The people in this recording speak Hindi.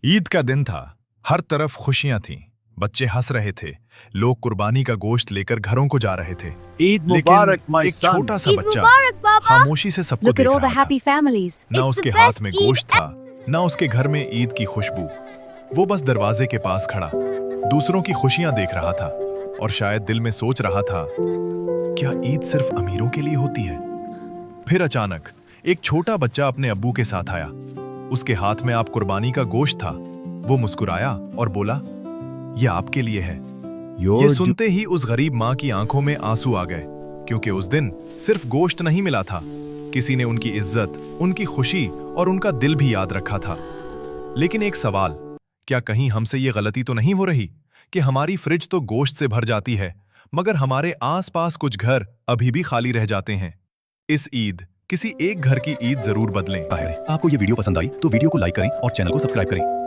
ईद का दिन था। हर तरफ खुशियां थीं। बच्चे हंस रहे थे। लोग कुर्बानी का गोश्त लेकर घरों को जा रहे थे। Eid लेकिन Mubarak, my एक son. छोटा सा Eid बच्चा Mubarak, Baba. खामोशी से सबको Look at देख all the रहा था। happy families. ना It's उसके the हाथ best में Eid गोश्त था, ना उसके घर में ईद की खुशबू। वो बस दरवाजे के पास खड़ा दूसरों की खुशियां देख रहा था और शायद दिल में सोच रहा था, क्या ईद सिर्फ अमीरों के लिए होती है? फिर अचानक एक छोटा बच्चा अपने अब्बू के साथ आया। उसके हाथ में आप कुर्बानी का गोश्त था। वो मुस्कुराया और बोला, यह आपके लिए है। ये सुनते ही उस गरीब माँ की आंखों में आंसू आ गए, क्योंकि उस दिन सिर्फ गोश्त नहीं मिला था, किसी ने उनकी इज्जत, उनकी खुशी और उनका दिल भी याद रखा था। लेकिन एक सवाल, क्या कहीं हमसे ये गलती तो नहीं हो रही कि हमारी फ्रिज तो गोश्त से भर जाती है, मगर हमारे आसपास कुछ घर अभी भी खाली रह जाते हैं? इस ईद किसी एक घर की ईद जरूर बदलें। आपको ये वीडियो पसंद आई तो वीडियो को लाइक करें और चैनल को सब्सक्राइब करें।